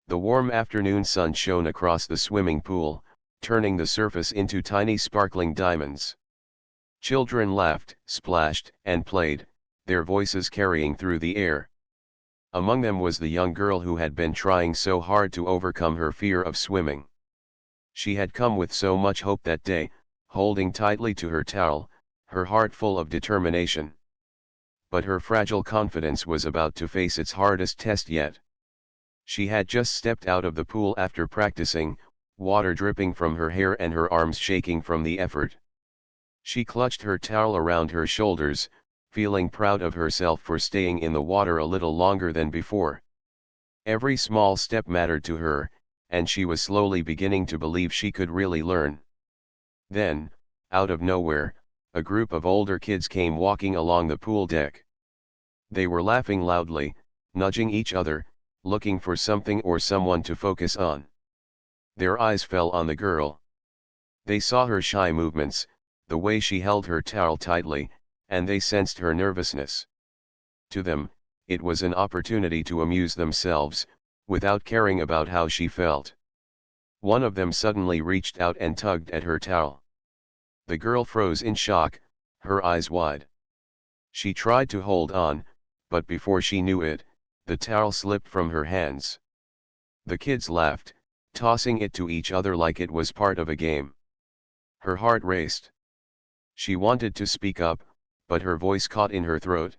The warm afternoon sun shone across the swimming pool, turning the surface into tiny sparkling diamonds. Children laughed, splashed, and played, their voices carrying through the air. Among them was the young girl who had been trying so hard to overcome her fear of swimming. She had come with so much hope that day, holding tightly to her towel, her heart full of determination. But her fragile confidence was about to face its hardest test yet. She had just stepped out of the pool after practicing, water dripping from her hair and her arms shaking from the effort. She clutched her towel around her shoulders, feeling proud of herself for staying in the water a little longer than before. Every small step mattered to her, and she was slowly beginning to believe she could really learn. Then, out of nowhere, a group of older kids came walking along the pool deck. They were laughing loudly, nudging each other, looking for something or someone to focus on. Their eyes fell on the girl. They saw her shy movements, the way she held her towel tightly, and they sensed her nervousness. To them, it was an opportunity to amuse themselves, without caring about how she felt. One of them suddenly reached out and tugged at her towel. The girl froze in shock, her eyes wide. She tried to hold on, but before she knew it, the towel slipped from her hands. The kids laughed, tossing it to each other like it was part of a game. Her heart raced. She wanted to speak up, but her voice caught in her throat.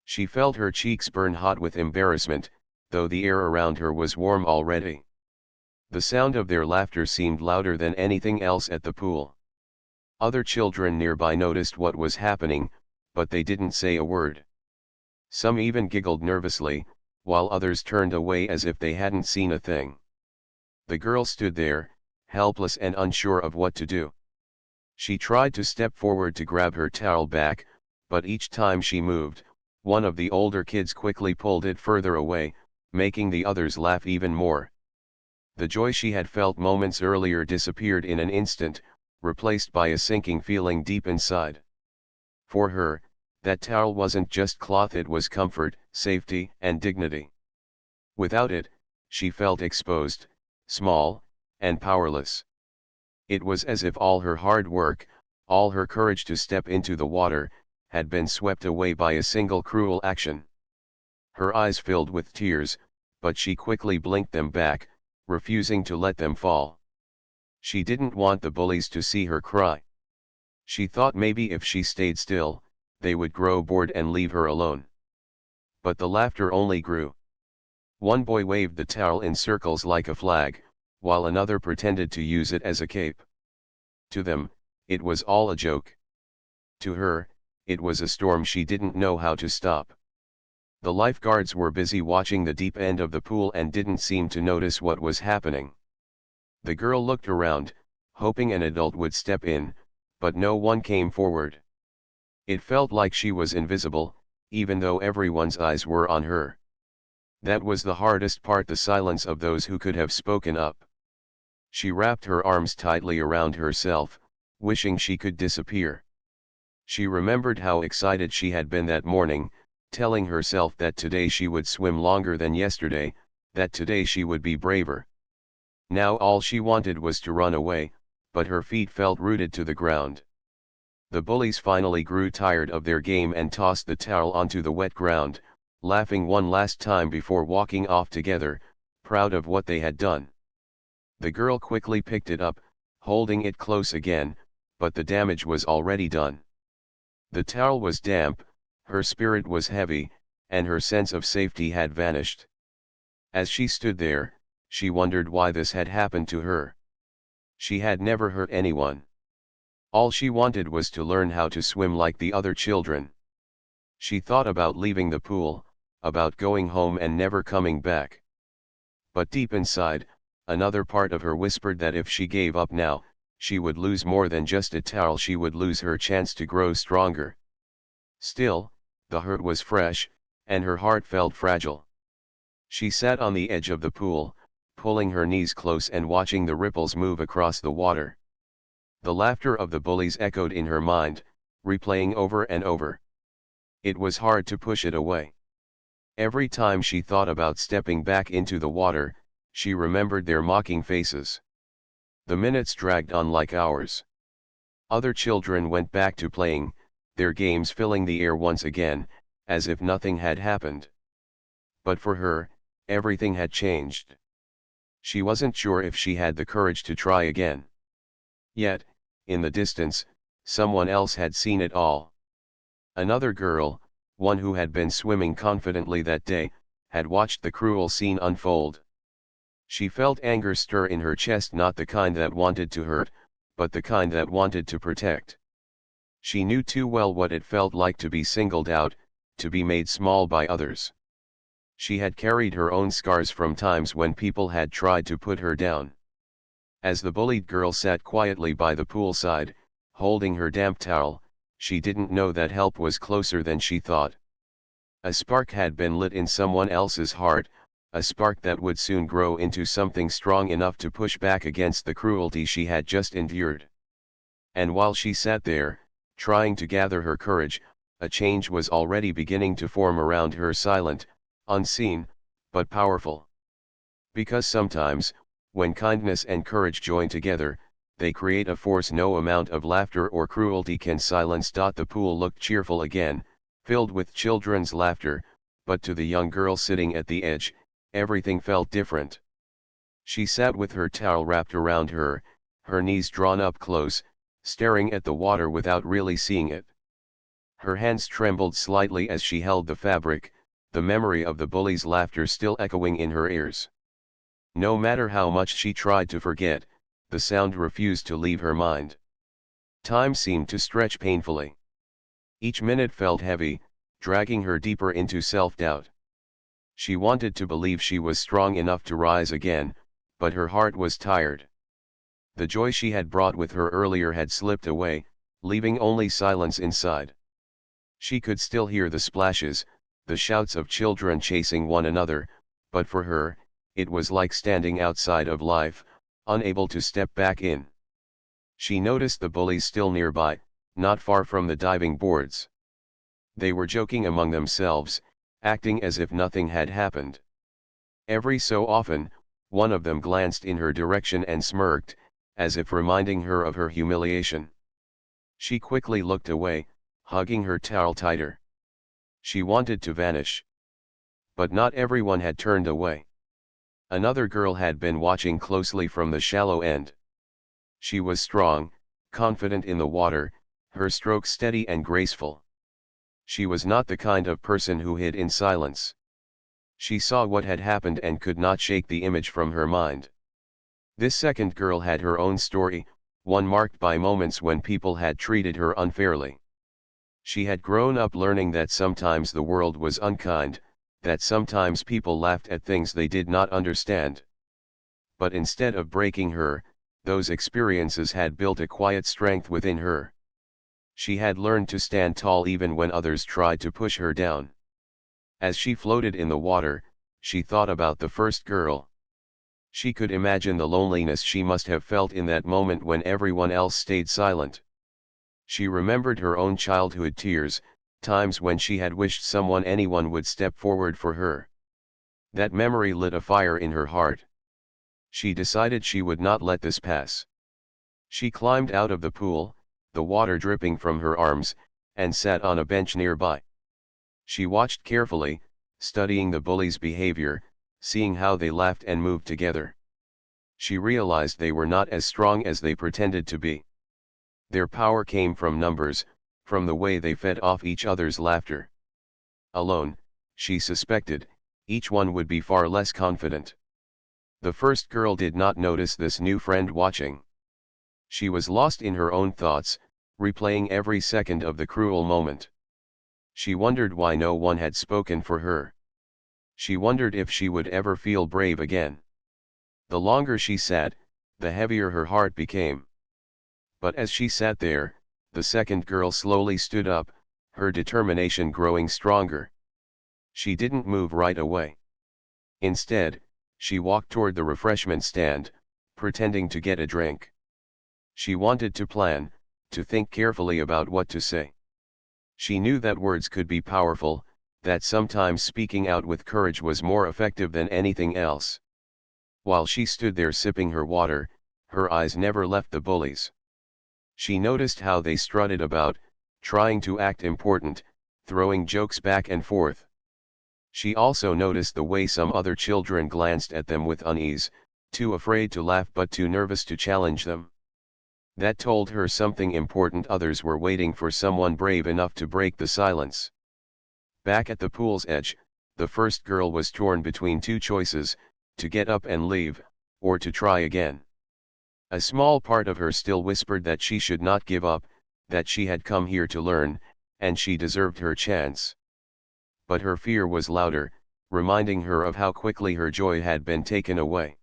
She felt her cheeks burn hot with embarrassment, though the air around her was warm already. The sound of their laughter seemed louder than anything else at the pool. Other children nearby noticed what was happening, but they didn't say a word. Some even giggled nervously, while others turned away as if they hadn't seen a thing. The girl stood there, helpless and unsure of what to do. She tried to step forward to grab her towel back, but each time she moved, one of the older kids quickly pulled it further away, making the others laugh even more. The joy she had felt moments earlier disappeared in an instant, replaced by a sinking feeling deep inside. For her, that towel wasn't just cloth, it was comfort, safety, and dignity. Without it, she felt exposed, small, and powerless. It was as if all her hard work, all her courage to step into the water, had been swept away by a single cruel action. Her eyes filled with tears, but she quickly blinked them back, refusing to let them fall. She didn't want the bullies to see her cry. She thought maybe if she stayed still, they would grow bored and leave her alone. But the laughter only grew. One boy waved the towel in circles like a flag, while another pretended to use it as a cape. To them, it was all a joke. To her, it was a storm she didn't know how to stop. The lifeguards were busy watching the deep end of the pool and didn't seem to notice what was happening. The girl looked around, hoping an adult would step in, but no one came forward. It felt like she was invisible, even though everyone's eyes were on her. That was the hardest part, the silence of those who could have spoken up. She wrapped her arms tightly around herself, wishing she could disappear. She remembered how excited she had been that morning, telling herself that today she would swim longer than yesterday, that today she would be braver. Now all she wanted was to run away, but her feet felt rooted to the ground. The bullies finally grew tired of their game and tossed the towel onto the wet ground, laughing one last time before walking off together, proud of what they had done. The girl quickly picked it up, holding it close again, but the damage was already done. The towel was damp, her spirit was heavy, and her sense of safety had vanished. As she stood there, she wondered why this had happened to her. She had never hurt anyone. All she wanted was to learn how to swim like the other children. She thought about leaving the pool, about going home and never coming back. But deep inside, another part of her whispered that if she gave up now, she would lose more than just a towel, she would lose her chance to grow stronger. Still, the hurt was fresh, and her heart felt fragile. She sat on the edge of the pool, pulling her knees close and watching the ripples move across the water. The laughter of the bullies echoed in her mind, replaying over and over. It was hard to push it away. Every time she thought about stepping back into the water, She remembered their mocking faces. The minutes dragged on like hours. Other children went back to playing, their games filling the air once again, as if nothing had happened. But for her, everything had changed. She wasn't sure if she had the courage to try again. Yet, in the distance, someone else had seen it all. Another girl, one who had been swimming confidently that day, had watched the cruel scene unfold. She felt anger stir in her chest, not the kind that wanted to hurt, but the kind that wanted to protect. She knew too well what it felt like to be singled out, to be made small by others. She had carried her own scars from times when people had tried to put her down. As the bullied girl sat quietly by the poolside, holding her damp towel, she didn't know that help was closer than she thought. A spark had been lit in someone else's heart, a spark that would soon grow into something strong enough to push back against the cruelty she had just endured. And while she sat there, trying to gather her courage, a change was already beginning to form around her, silent, unseen, but powerful. Because sometimes, when kindness and courage join together, they create a force no amount of laughter or cruelty can silence. The pool looked cheerful again, filled with children's laughter, but to the young girl sitting at the edge, everything felt different. She sat with her towel wrapped around her, her knees drawn up close, staring at the water without really seeing it. Her hands trembled slightly as she held the fabric, the memory of the bully's laughter still echoing in her ears. No matter how much she tried to forget, the sound refused to leave her mind. Time seemed to stretch painfully. Each minute felt heavy, dragging her deeper into self-doubt. She wanted to believe she was strong enough to rise again, but her heart was tired. The joy she had brought with her earlier had slipped away, leaving only silence inside. She could still hear the splashes, the shouts of children chasing one another, but for her, it was like standing outside of life, unable to step back in. She noticed the bullies still nearby, not far from the diving boards. They were joking among themselves, acting as if nothing had happened. Every so often, one of them glanced in her direction and smirked, as if reminding her of her humiliation. She quickly looked away, hugging her towel tighter. She wanted to vanish. But not everyone had turned away. Another girl had been watching closely from the shallow end. She was strong, confident in the water, her strokes steady and graceful. She was not the kind of person who hid in silence. She saw what had happened and could not shake the image from her mind. This second girl had her own story, one marked by moments when people had treated her unfairly. She had grown up learning that sometimes the world was unkind, that sometimes people laughed at things they did not understand. But instead of breaking her, those experiences had built a quiet strength within her. She had learned to stand tall even when others tried to push her down. As she floated in the water, she thought about the first girl. She could imagine the loneliness she must have felt in that moment when everyone else stayed silent. She remembered her own childhood tears, times when she had wished anyone would step forward for her. That memory lit a fire in her heart. She decided she would not let this pass. She climbed out of the pool, the water dripping from her arms, and sat on a bench nearby. She watched carefully, studying the bullies' behavior, seeing how they laughed and moved together. She realized they were not as strong as they pretended to be. Their power came from numbers, from the way they fed off each other's laughter. Alone, she suspected, each one would be far less confident. The first girl did not notice this new friend watching. She was lost in her own thoughts, replaying every second of the cruel moment. She wondered why no one had spoken for her. She wondered if she would ever feel brave again. The longer she sat, the heavier her heart became. But as she sat there, the second girl slowly stood up, her determination growing stronger. She didn't move right away. Instead, she walked toward the refreshment stand, pretending to get a drink. She wanted to plan, to think carefully about what to say. She knew that words could be powerful, that sometimes speaking out with courage was more effective than anything else. While she stood there sipping her water, her eyes never left the bullies. She noticed how they strutted about, trying to act important, throwing jokes back and forth. She also noticed the way some other children glanced at them with unease, too afraid to laugh but too nervous to challenge them. That told her something important: others were waiting for someone brave enough to break the silence. Back at the pool's edge, the first girl was torn between two choices: to get up and leave, or to try again. A small part of her still whispered that she should not give up, that she had come here to learn, and she deserved her chance. But her fear was louder, reminding her of how quickly her joy had been taken away.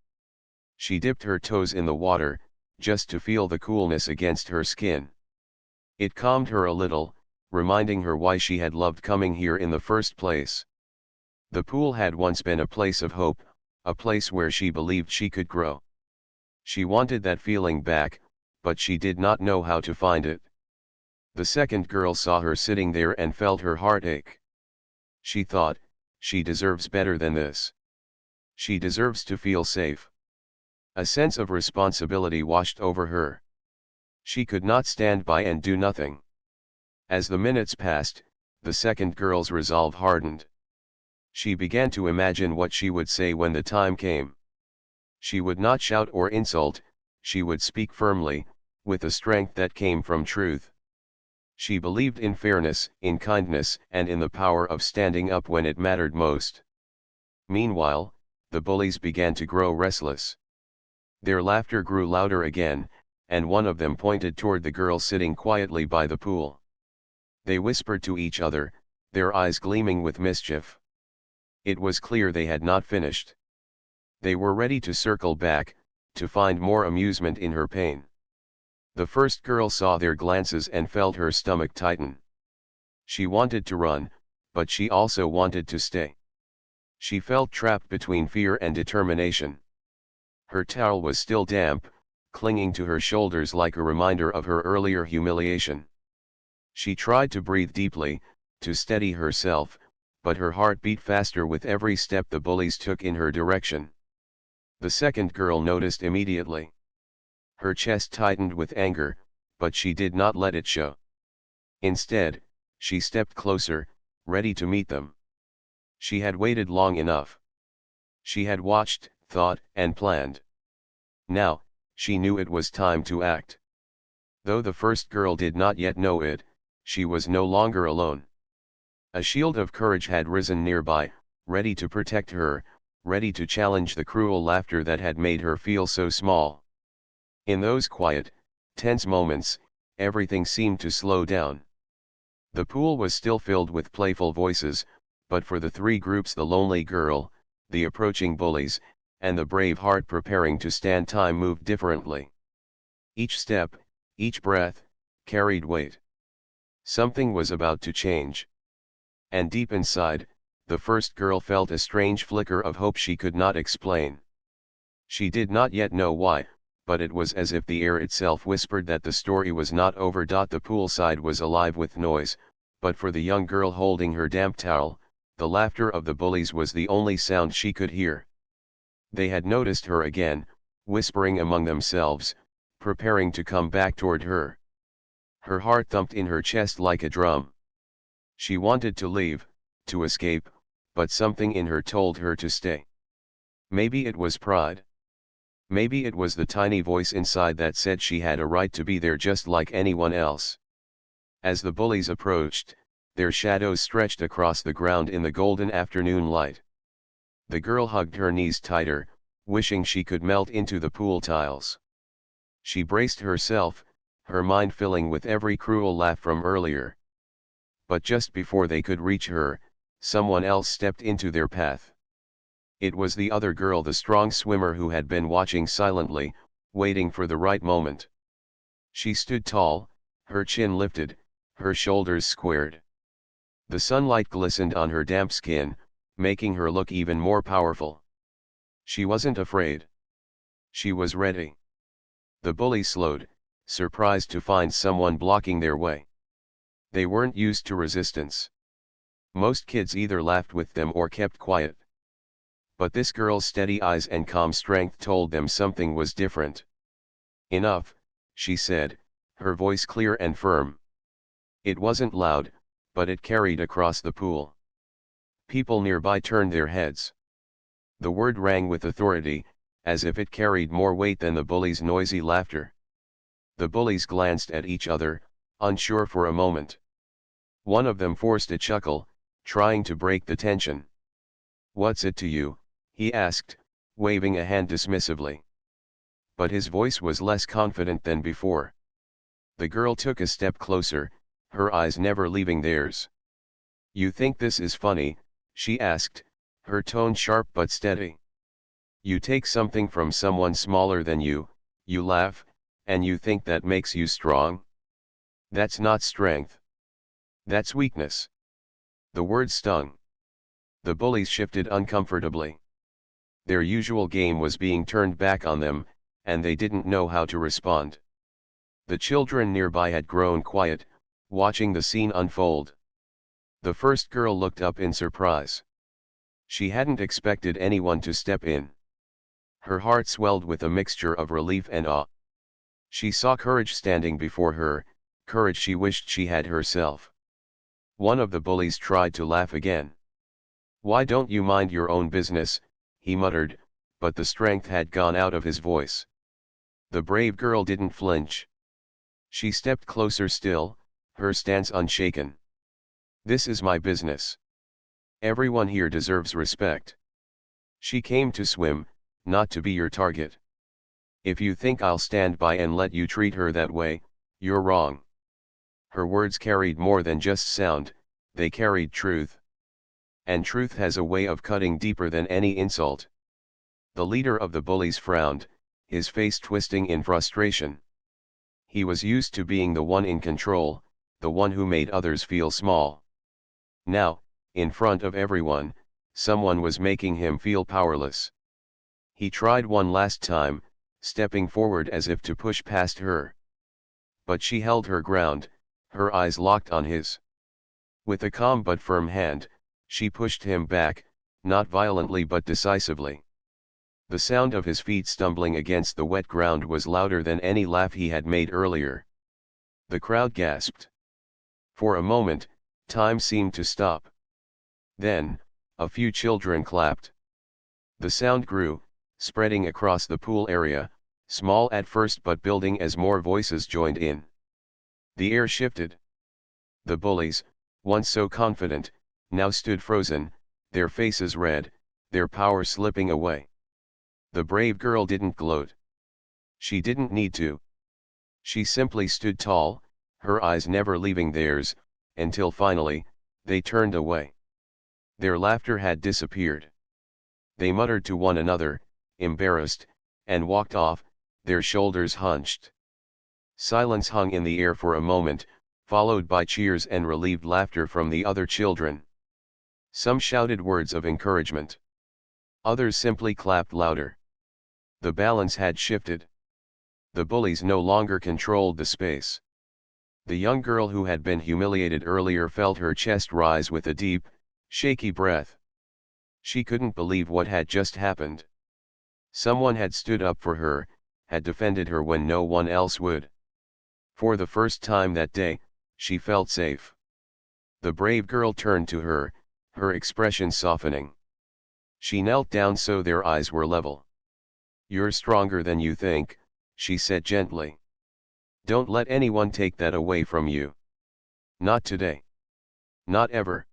She dipped her toes in the water, just to feel the coolness against her skin. It calmed her a little, reminding her why she had loved coming here in the first place. The pool had once been a place of hope, a place where she believed she could grow. She wanted that feeling back, but she did not know how to find it. The second girl saw her sitting there and felt her heart ache. She thought, she deserves better than this. She deserves to feel safe. A sense of responsibility washed over her. She could not stand by and do nothing. As the minutes passed, the second girl's resolve hardened. She began to imagine what she would say when the time came. She would not shout or insult, she would speak firmly, with a strength that came from truth. She believed in fairness, in kindness, and in the power of standing up when it mattered most. Meanwhile, the bullies began to grow restless. Their laughter grew louder again, and one of them pointed toward the girl sitting quietly by the pool. They whispered to each other, their eyes gleaming with mischief. It was clear they had not finished. They were ready to circle back, to find more amusement in her pain. The first girl saw their glances and felt her stomach tighten. She wanted to run, but she also wanted to stay. She felt trapped between fear and determination. Her towel was still damp, clinging to her shoulders like a reminder of her earlier humiliation. She tried to breathe deeply, to steady herself, but her heart beat faster with every step the bullies took in her direction. The second girl noticed immediately. Her chest tightened with anger, but she did not let it show. Instead, she stepped closer, ready to meet them. She had waited long enough. She had watched, thought, and planned. Now, she knew it was time to act. Though the first girl did not yet know it, she was no longer alone. A shield of courage had risen nearby, ready to protect her, ready to challenge the cruel laughter that had made her feel so small. In those quiet, tense moments, everything seemed to slow down. The pool was still filled with playful voices, but for the three groups: the lonely girl, the approaching bullies, and the brave heart preparing to stand, time moved differently. Each step, each breath, carried weight. Something was about to change. And deep inside, the first girl felt a strange flicker of hope she could not explain. She did not yet know why, but it was as if the air itself whispered that the story was not over. The poolside was alive with noise, but for the young girl holding her damp towel, the laughter of the bullies was the only sound she could hear. They had noticed her again, whispering among themselves, preparing to come back toward her. Her heart thumped in her chest like a drum. She wanted to leave, to escape, but something in her told her to stay. Maybe it was pride. Maybe it was the tiny voice inside that said she had a right to be there just like anyone else. As the bullies approached, their shadows stretched across the ground in the golden afternoon light. The girl hugged her knees tighter, wishing she could melt into the pool tiles. She braced herself, her mind filling with every cruel laugh from earlier. But just before they could reach her, someone else stepped into their path. It was the other girl, the strong swimmer who had been watching silently, waiting for the right moment. She stood tall, her chin lifted, her shoulders squared. The sunlight glistened on her damp skin, making her look even more powerful. She wasn't afraid. She was ready. The bullies slowed, surprised to find someone blocking their way. They weren't used to resistance. Most kids either laughed with them or kept quiet. But this girl's steady eyes and calm strength told them something was different. "Enough," she said, her voice clear and firm. It wasn't loud, but it carried across the pool. People nearby turned their heads. The word rang with authority, as if it carried more weight than the bullies' noisy laughter. The bullies glanced at each other, unsure for a moment. One of them forced a chuckle, trying to break the tension. "What's it to you?" he asked, waving a hand dismissively. But his voice was less confident than before. The girl took a step closer, her eyes never leaving theirs. "You think this is funny?" she asked, her tone sharp but steady. "You take something from someone smaller than you laugh, and you think that makes you strong? That's not strength. That's weakness." The word stung. The bullies shifted uncomfortably. Their usual game was being turned back on them, and they didn't know how to respond. The children nearby had grown quiet, watching the scene unfold. The first girl looked up in surprise. She hadn't expected anyone to step in. Her heart swelled with a mixture of relief and awe. She saw courage standing before her, courage she wished she had herself. One of the bullies tried to laugh again. "Why don't you mind your own business?" he muttered, but the strength had gone out of his voice. The brave girl didn't flinch. She stepped closer still, her stance unshaken. "This is my business. Everyone here deserves respect. She came to swim, not to be your target. If you think I'll stand by and let you treat her that way, you're wrong." Her words carried more than just sound, they carried truth. And truth has a way of cutting deeper than any insult. The leader of the bullies frowned, his face twisting in frustration. He was used to being the one in control, the one who made others feel small. Now, in front of everyone, someone was making him feel powerless. He tried one last time, stepping forward as if to push past her. But she held her ground, her eyes locked on his. With a calm but firm hand, she pushed him back, not violently but decisively. The sound of his feet stumbling against the wet ground was louder than any laugh he had made earlier. The crowd gasped. For a moment, time seemed to stop. Then, a few children clapped. The sound grew, spreading across the pool area, small at first but building as more voices joined in. The air shifted. The bullies, once so confident, now stood frozen, their faces red, their power slipping away. The brave girl didn't gloat. She didn't need to. She simply stood tall, her eyes never leaving theirs, until finally, they turned away. Their laughter had disappeared. They muttered to one another, embarrassed, and walked off, their shoulders hunched. Silence hung in the air for a moment, followed by cheers and relieved laughter from the other children. Some shouted words of encouragement. Others simply clapped louder. The balance had shifted. The bullies no longer controlled the space. The young girl who had been humiliated earlier felt her chest rise with a deep, shaky breath. She couldn't believe what had just happened. Someone had stood up for her, had defended her when no one else would. For the first time that day, she felt safe. The brave girl turned to her, her expression softening. She knelt down so their eyes were level. "You're stronger than you think," she said gently. "Don't let anyone take that away from you. Not today. Not ever."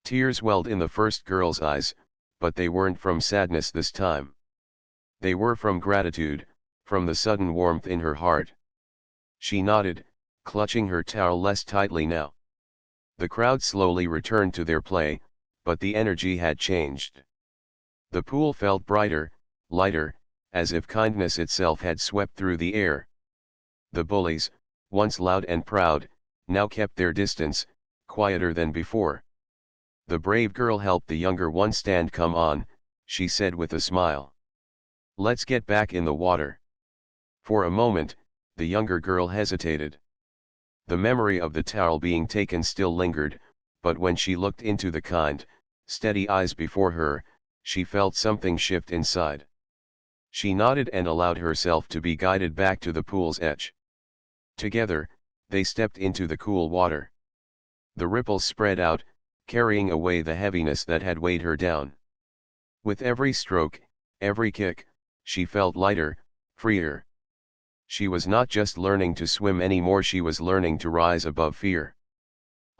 Tears welled in the first girl's eyes, but they weren't from sadness this time. They were from gratitude, from the sudden warmth in her heart. She nodded, clutching her towel less tightly now. The crowd slowly returned to their play, but the energy had changed. The pool felt brighter, lighter, as if kindness itself had swept through the air. The bullies, once loud and proud, now kept their distance, quieter than before. The brave girl helped the younger one stand. "Come on," she said with a smile. "Let's get back in the water." For a moment, the younger girl hesitated. The memory of the towel being taken still lingered, but when she looked into the kind, steady eyes before her, she felt something shift inside. She nodded and allowed herself to be guided back to the pool's edge. Together, they stepped into the cool water. The ripples spread out, carrying away the heaviness that had weighed her down. With every stroke, every kick, she felt lighter, freer. She was not just learning to swim anymore, she was learning to rise above fear.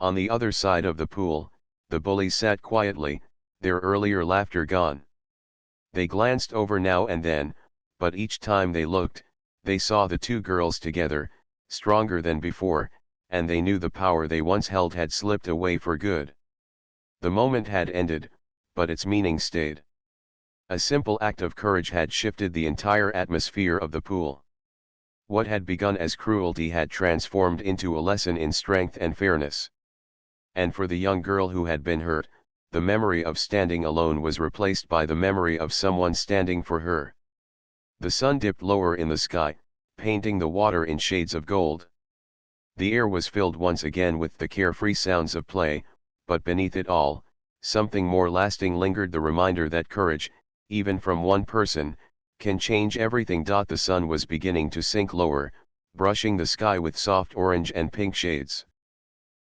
On the other side of the pool, the bullies sat quietly, their earlier laughter gone. They glanced over now and then, but each time they looked, they saw the two girls together, stronger than before, and they knew the power they once held had slipped away for good. The moment had ended, but its meaning stayed. A simple act of courage had shifted the entire atmosphere of the pool. What had begun as cruelty had transformed into a lesson in strength and fairness. And for the young girl who had been hurt, the memory of standing alone was replaced by the memory of someone standing for her. The sun dipped lower in the sky, painting the water in shades of gold. The air was filled once again with the carefree sounds of play, but beneath it all, something more lasting lingered, the reminder that courage, even from one person, can change everything. The sun was beginning to sink lower, brushing the sky with soft orange and pink shades.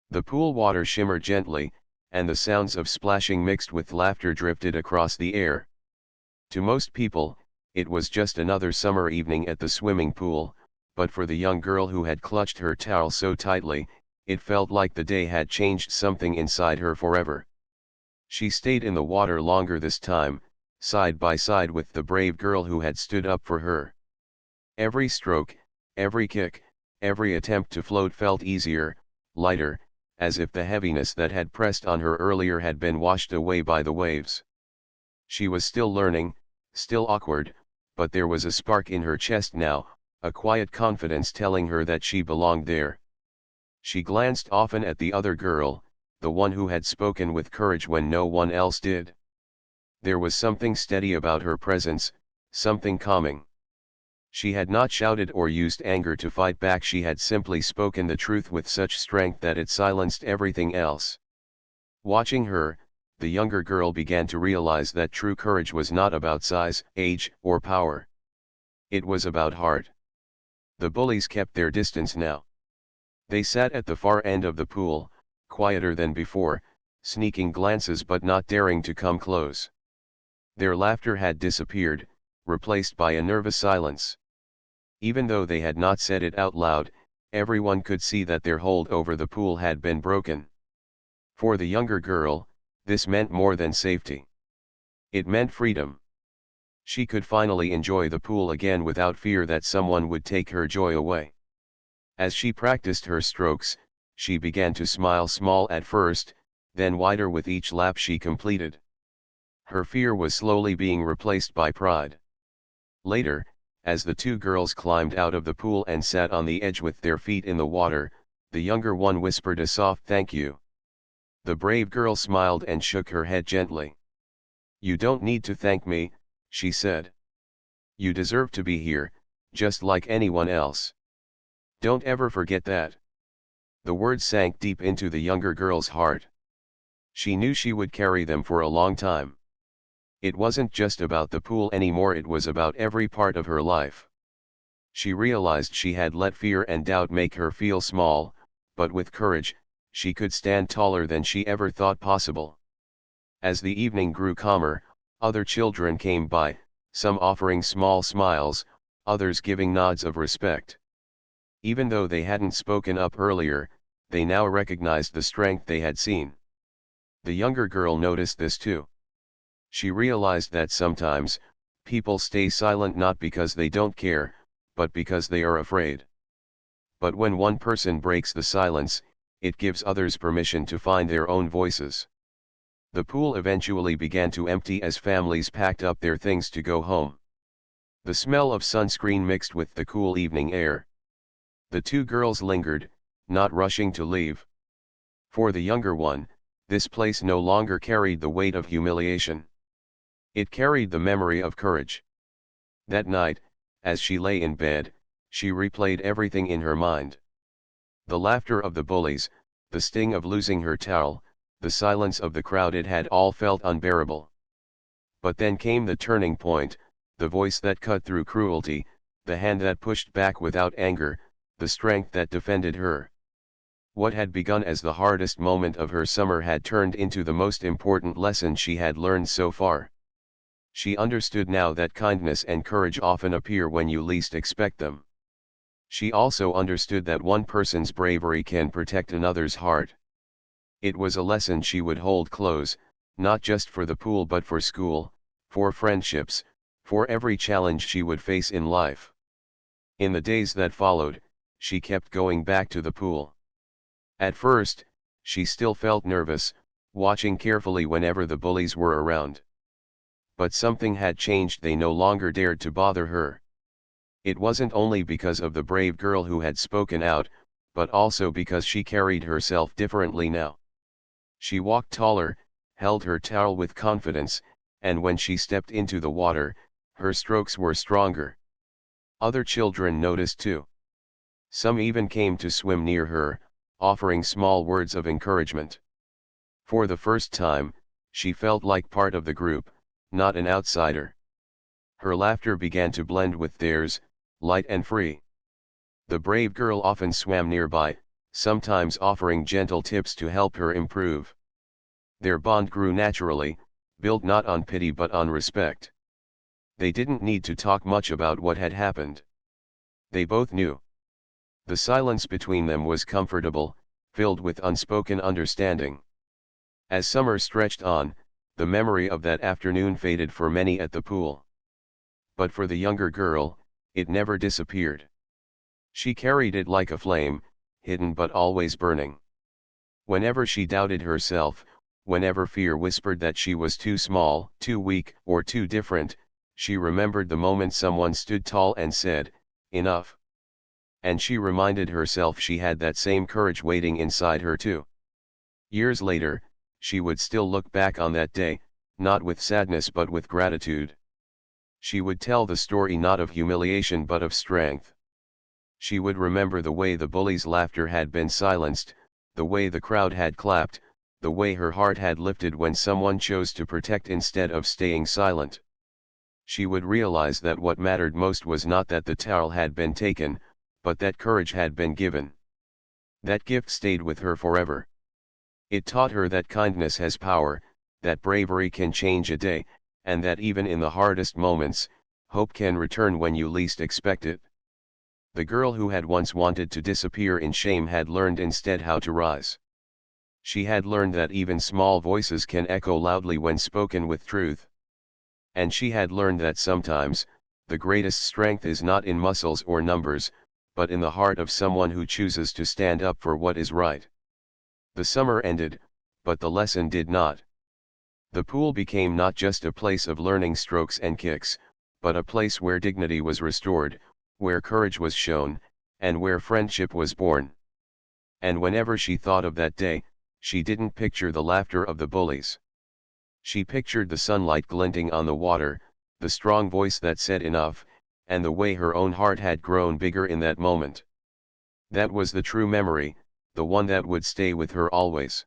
The pool water shimmered gently, and the sounds of splashing mixed with laughter drifted across the air. To most people, it was just another summer evening at the swimming pool, but for the young girl who had clutched her towel so tightly, it felt like the day had changed something inside her forever. She stayed in the water longer this time, side by side with the brave girl who had stood up for her. Every stroke, every kick, every attempt to float felt easier, lighter, as if the heaviness that had pressed on her earlier had been washed away by the waves. She was still learning, still awkward, but there was a spark in her chest now, a quiet confidence telling her that she belonged there. She glanced often at the other girl, the one who had spoken with courage when no one else did. There was something steady about her presence, something calming. She had not shouted or used anger to fight back, she had simply spoken the truth with such strength that it silenced everything else. Watching her, the younger girl began to realize that true courage was not about size, age, or power. It was about heart. The bullies kept their distance now. They sat at the far end of the pool, quieter than before, sneaking glances but not daring to come close. Their laughter had disappeared, replaced by a nervous silence. Even though they had not said it out loud, everyone could see that their hold over the pool had been broken. For the younger girl, this meant more than safety. It meant freedom. She could finally enjoy the pool again without fear that someone would take her joy away. As she practiced her strokes, she began to smile, small at first, then wider with each lap she completed. Her fear was slowly being replaced by pride. Later, as the two girls climbed out of the pool and sat on the edge with their feet in the water, the younger one whispered a soft thank you. The brave girl smiled and shook her head gently. "You don't need to thank me," she said. "You deserve to be here, just like anyone else. Don't ever forget that." The words sank deep into the younger girl's heart. She knew she would carry them for a long time. It wasn't just about the pool anymore, it was about every part of her life. She realized she had let fear and doubt make her feel small, but with courage, she could stand taller than she ever thought possible. As the evening grew calmer, other children came by, some offering small smiles, others giving nods of respect. Even though they hadn't spoken up earlier, they now recognized the strength they had seen. The younger girl noticed this too. She realized that sometimes, people stay silent not because they don't care, but because they are afraid. But when one person breaks the silence, it gives others permission to find their own voices. The pool eventually began to empty as families packed up their things to go home. The smell of sunscreen mixed with the cool evening air. The two girls lingered, not rushing to leave. For the younger one, this place no longer carried the weight of humiliation. It carried the memory of courage. That night, as she lay in bed, she replayed everything in her mind. The laughter of the bullies, the sting of losing her towel, the silence of the crowd, it had all felt unbearable. But then came the turning point, the voice that cut through cruelty, the hand that pushed back without anger, the strength that defended her. What had begun as the hardest moment of her summer had turned into the most important lesson she had learned so far. She understood now that kindness and courage often appear when you least expect them. She also understood that one person's bravery can protect another's heart. It was a lesson she would hold close, not just for the pool but for school, for friendships, for every challenge she would face in life. In the days that followed, she kept going back to the pool. At first, she still felt nervous, watching carefully whenever the bullies were around. But something had changed. They no longer dared to bother her. It wasn't only because of the brave girl who had spoken out, but also because she carried herself differently now. She walked taller, held her towel with confidence, and when she stepped into the water, her strokes were stronger. Other children noticed too. Some even came to swim near her, offering small words of encouragement. For the first time, she felt like part of the group, not an outsider. Her laughter began to blend with theirs, light and free. The brave girl often swam nearby, sometimes offering gentle tips to help her improve. Their bond grew naturally, built not on pity but on respect. They didn't need to talk much about what had happened. They both knew. The silence between them was comfortable, filled with unspoken understanding. As summer stretched on, the memory of that afternoon faded for many at the pool. But for the younger girl, it never disappeared. She carried it like a flame, hidden but always burning. Whenever she doubted herself, whenever fear whispered that she was too small, too weak, or too different, she remembered the moment someone stood tall and said, "Enough." And she reminded herself she had that same courage waiting inside her too. Years later, she would still look back on that day, not with sadness but with gratitude. She would tell the story not of humiliation but of strength. She would remember the way the bullies' laughter had been silenced, the way the crowd had clapped, the way her heart had lifted when someone chose to protect instead of staying silent. She would realize that what mattered most was not that the towel had been taken, but that courage had been given. That gift stayed with her forever. It taught her that kindness has power, that bravery can change a day, and that even in the hardest moments, hope can return when you least expect it. The girl who had once wanted to disappear in shame had learned instead how to rise. She had learned that even small voices can echo loudly when spoken with truth. And she had learned that sometimes, the greatest strength is not in muscles or numbers, but in the heart of someone who chooses to stand up for what is right. The summer ended, but the lesson did not. The pool became not just a place of learning strokes and kicks, but a place where dignity was restored, where courage was shown, and where friendship was born. And whenever she thought of that day, she didn't picture the laughter of the bullies. She pictured the sunlight glinting on the water, the strong voice that said enough, and the way her own heart had grown bigger in that moment. That was the true memory, the one that would stay with her always.